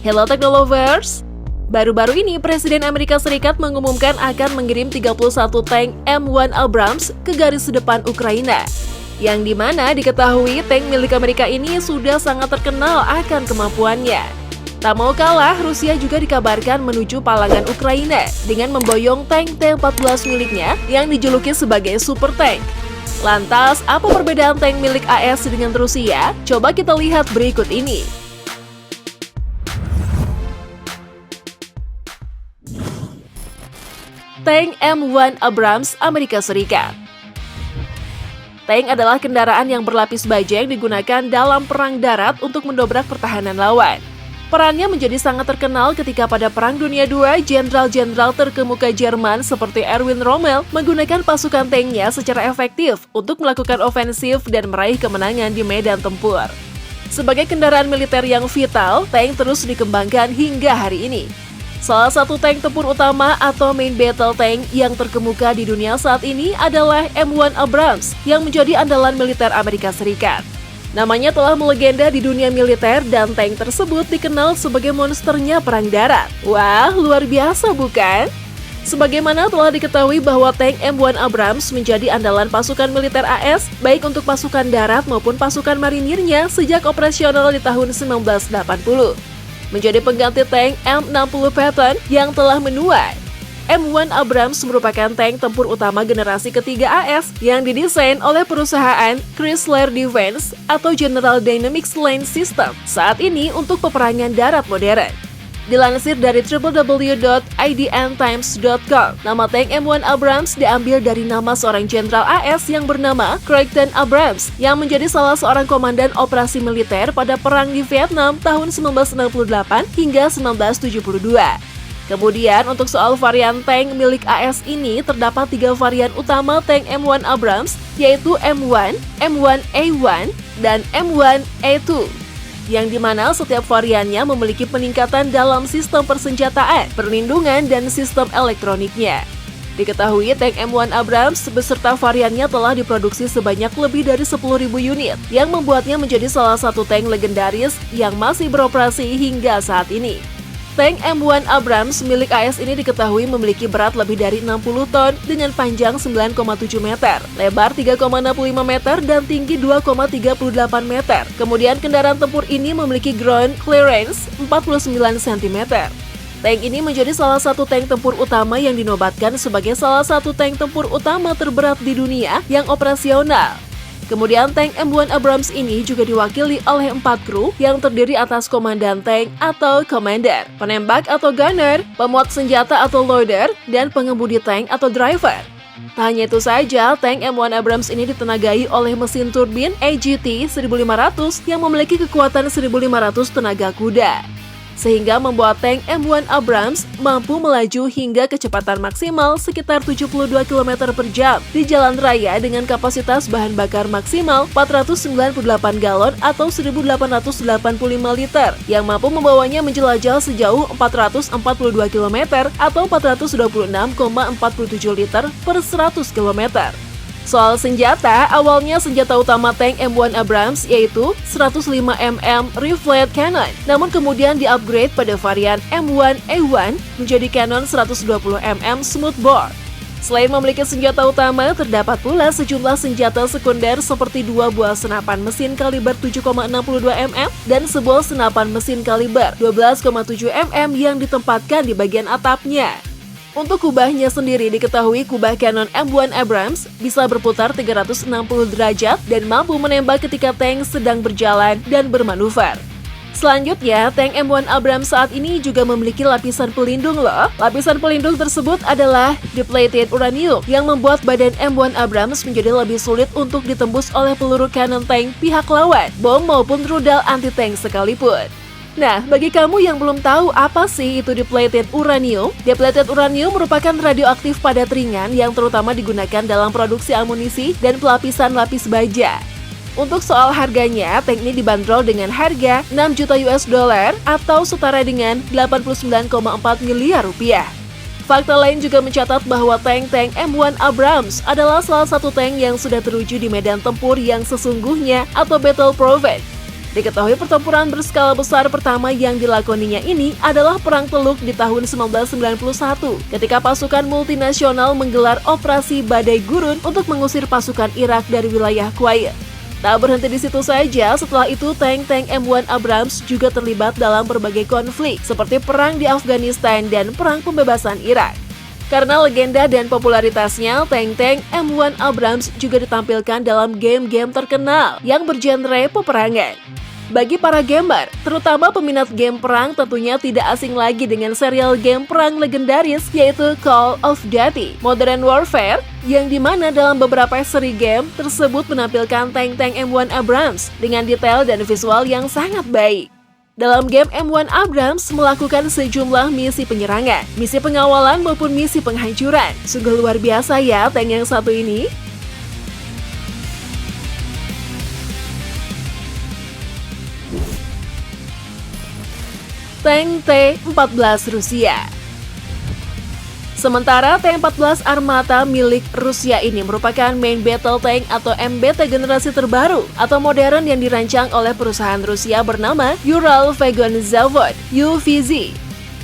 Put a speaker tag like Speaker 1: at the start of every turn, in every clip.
Speaker 1: Hello Technolovers! Baru-baru ini Presiden Amerika Serikat mengumumkan akan mengirim 31 tank M1 Abrams ke garis depan Ukraina. Yang dimana diketahui tank milik Amerika ini sudah sangat terkenal akan kemampuannya. Tak mau kalah, Rusia juga dikabarkan menuju palangan Ukraina dengan memboyong tank T-14 miliknya yang dijuluki sebagai super tank. Lantas, apa perbedaan tank milik AS dengan Rusia? Coba kita lihat berikut ini. Tank M1 Abrams Amerika Serikat. Tank adalah kendaraan yang berlapis baja yang digunakan dalam perang darat untuk mendobrak pertahanan lawan. Perannya menjadi sangat terkenal ketika pada Perang Dunia II, jenderal-jenderal terkemuka Jerman seperti Erwin Rommel menggunakan pasukan tanknya secara efektif untuk melakukan ofensif dan meraih kemenangan di medan tempur. Sebagai kendaraan militer yang vital, tank terus dikembangkan hingga hari ini. Salah satu tank tempur utama atau main battle tank yang terkemuka di dunia saat ini adalah M1 Abrams yang menjadi andalan militer Amerika Serikat. Namanya telah melegenda di dunia militer dan tank tersebut dikenal sebagai monsternya perang darat. Wah, luar biasa bukan? Sebagaimana telah diketahui bahwa tank M1 Abrams menjadi andalan pasukan militer AS baik untuk pasukan darat maupun pasukan marinirnya sejak operasional di tahun 1980. Menjadi pengganti tank M60 Patton yang telah menua. M1 Abrams merupakan tank tempur utama generasi ketiga AS yang didesain oleh perusahaan Chrysler Defense atau General Dynamics Land System saat ini untuk peperangan darat modern. Dilansir dari www.idntimes.com, nama tank M1 Abrams diambil dari nama seorang jenderal AS yang bernama Creighton Abrams yang menjadi salah seorang komandan operasi militer pada Perang di Vietnam tahun 1968 hingga 1972. Kemudian untuk soal varian tank milik AS ini terdapat 3 varian utama tank M1 Abrams yaitu M1, M1A1, dan M1A2. Yang dimana setiap variannya memiliki peningkatan dalam sistem persenjataan, perlindungan, dan sistem elektroniknya. Diketahui tank M1 Abrams beserta variannya telah diproduksi sebanyak lebih dari 10.000 unit, yang membuatnya menjadi salah satu tank legendaris yang masih beroperasi hingga saat ini. Tank M1 Abrams milik AS ini diketahui memiliki berat lebih dari 60 ton dengan panjang 9,7 meter, lebar 3,65 meter, dan tinggi 2,38 meter. Kemudian kendaraan tempur ini memiliki ground clearance 49 cm. Tank ini menjadi salah satu tank tempur utama yang dinobatkan sebagai salah satu tank tempur utama terberat di dunia yang operasional. Kemudian tank M1 Abrams ini juga diwakili oleh 4 kru yang terdiri atas komandan tank atau commander, penembak atau gunner, pemuat senjata atau loader, dan pengemudi tank atau driver. Tak hanya itu saja, tank M1 Abrams ini ditenagai oleh mesin turbin AGT 1500 yang memiliki kekuatan 1500 tenaga kuda, sehingga membuat tank M1 Abrams mampu melaju hingga kecepatan maksimal sekitar 72 km per jam di jalan raya dengan kapasitas bahan bakar maksimal 498 galon atau 1.885 liter yang mampu membawanya menjelajah sejauh 442 km atau 426,47 liter per 100 km. Soal senjata, awalnya senjata utama tank M1 Abrams yaitu 105mm Rifled Cannon, namun kemudian di-upgrade pada varian M1A1 menjadi Cannon 120mm Smoothbore. Selain memiliki senjata utama, terdapat pula sejumlah senjata sekunder seperti 2 buah senapan mesin kaliber 7,62mm dan sebuah senapan mesin kaliber 12,7mm yang ditempatkan di bagian atapnya. Untuk kubahnya sendiri diketahui kubah Cannon M1 Abrams bisa berputar 360 derajat dan mampu menembak ketika tank sedang berjalan dan bermanuver. Selanjutnya, tank M1 Abrams saat ini juga memiliki lapisan pelindung loh. Lapisan pelindung tersebut adalah depleted uranium yang membuat badan M1 Abrams menjadi lebih sulit untuk ditembus oleh peluru cannon tank pihak lawan, bom maupun rudal anti-tank sekalipun. Nah, bagi kamu yang belum tahu apa sih itu depleted uranium merupakan radioaktif padat ringan yang terutama digunakan dalam produksi amunisi dan pelapisan lapis baja. Untuk soal harganya, tank ini dibanderol dengan harga 6 juta US dollar atau setara dengan 89,4 miliar rupiah. Fakta lain juga mencatat bahwa tank-tank M1 Abrams adalah salah satu tank yang sudah teruji di medan tempur yang sesungguhnya atau battle proven. Diketahui pertempuran berskala besar pertama yang dilakoninya ini adalah Perang Teluk di tahun 1991 ketika pasukan multinasional menggelar Operasi Badai Gurun untuk mengusir pasukan Irak dari wilayah Kuwait. Tak berhenti di situ saja, setelah itu tank-tank M1 Abrams juga terlibat dalam berbagai konflik seperti perang di Afghanistan dan perang pembebasan Irak. Karena legenda dan popularitasnya, tank-tank M1 Abrams juga ditampilkan dalam game-game terkenal yang bergenre peperangan. Bagi para gamer, terutama peminat game perang, tentunya tidak asing lagi dengan serial game perang legendaris yaitu Call of Duty Modern Warfare, yang dimana dalam beberapa seri game tersebut menampilkan tank-tank M1 Abrams dengan detail dan visual yang sangat baik. Dalam game M1 Abrams melakukan sejumlah misi penyerangan, misi pengawalan maupun misi penghancuran. Sungguh luar biasa ya tank yang satu ini. Tank T-14 Rusia. Sementara T-14 Armata milik Rusia ini merupakan main battle tank atau MBT generasi terbaru atau modern yang dirancang oleh perusahaan Rusia bernama Ural Vagon Zavod (UVZ)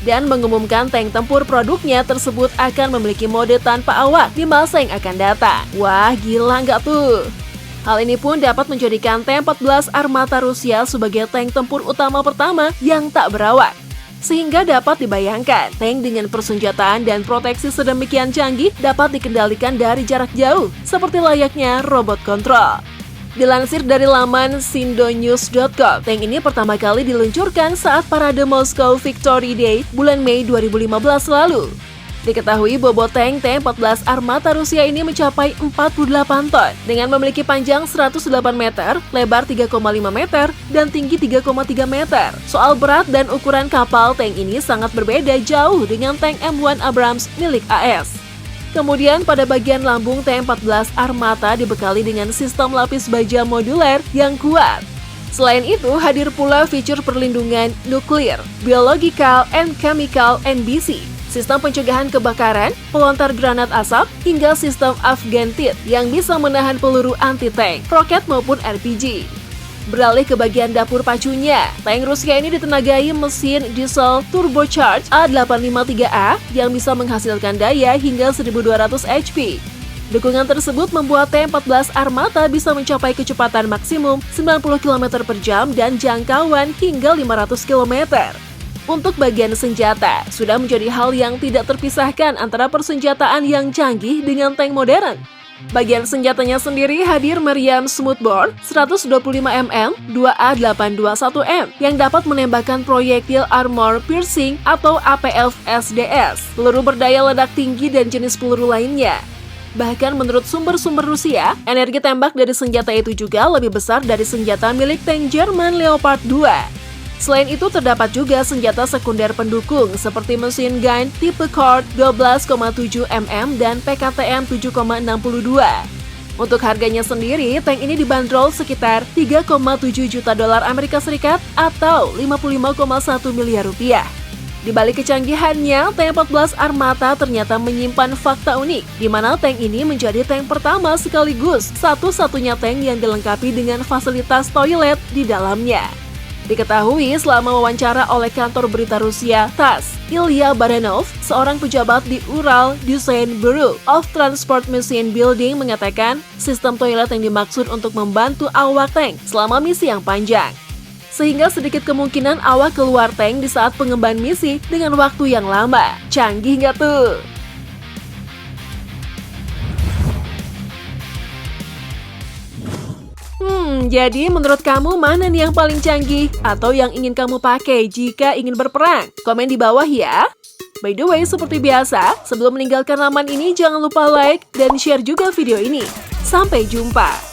Speaker 1: dan mengumumkan tank tempur produknya tersebut akan memiliki mode tanpa awak di masa yang akan datang. Wah, gila nggak tuh? Hal ini pun dapat menjadikan T-14 Armata Rusia sebagai tank tempur utama pertama yang tak berawak. Sehingga dapat dibayangkan, tank dengan persenjataan dan proteksi sedemikian canggih dapat dikendalikan dari jarak jauh, seperti layaknya robot kontrol. Dilansir dari laman sindonews.com, tank ini pertama kali diluncurkan saat parade Moscow Victory Day bulan Mei 2015 lalu. Diketahui bobot tank T-14 Armata Rusia ini mencapai 48 ton dengan memiliki panjang 108 meter, lebar 3,5 meter, dan tinggi 3,3 meter. Soal berat dan ukuran kapal, tank ini sangat berbeda jauh dengan tank M1 Abrams milik AS. Kemudian pada bagian lambung T-14 Armata dibekali dengan sistem lapis baja modular yang kuat. Selain itu, hadir pula fitur perlindungan nuklir, biological and chemical NBC, sistem pencegahan kebakaran, pelontar granat asap, hingga sistem Afghan-Tit yang bisa menahan peluru anti-tank, roket maupun RPG. Beralih ke bagian dapur pacunya, tank Rusia ini ditenagai mesin diesel turbocharged A853A yang bisa menghasilkan daya hingga 1200 HP. Dukungan tersebut membuat T-14 Armata bisa mencapai kecepatan maksimum 90 km per jam dan jangkauan hingga 500 km. Untuk bagian senjata, sudah menjadi hal yang tidak terpisahkan antara persenjataan yang canggih dengan tank modern. Bagian senjatanya sendiri hadir meriam smoothbore 125mm 2A821M yang dapat menembakkan proyektil armor piercing atau APF-SDS, peluru berdaya ledak tinggi dan jenis peluru lainnya. Bahkan menurut sumber-sumber Rusia, energi tembak dari senjata itu juga lebih besar dari senjata milik tank Jerman Leopard 2. Selain itu terdapat juga senjata sekunder pendukung seperti mesin gun tipe Colt 12,7 mm dan PKTM 7,62. Untuk harganya sendiri, tank ini dibanderol sekitar 3,7 juta dolar Amerika Serikat atau 55,1 miliar rupiah. Di balik kecanggihannya, T-14 Armata ternyata menyimpan fakta unik, di mana tank ini menjadi tank pertama sekaligus satu-satunya tank yang dilengkapi dengan fasilitas toilet di dalamnya. Diketahui selama wawancara oleh kantor berita Rusia TASS, Ilya Baranov, seorang pejabat di Ural Design Bureau of Transport Machine Building mengatakan sistem toilet yang dimaksud untuk membantu awak tank selama misi yang panjang. Sehingga sedikit kemungkinan awak keluar tank di saat pengemban misi dengan waktu yang lama. Canggih nggak tuh? Jadi menurut kamu mana nih yang paling canggih? Atau yang ingin kamu pakai jika ingin berperang? Komen di bawah ya! By the way, seperti biasa, sebelum meninggalkan laman ini jangan lupa like dan share juga video ini. Sampai jumpa!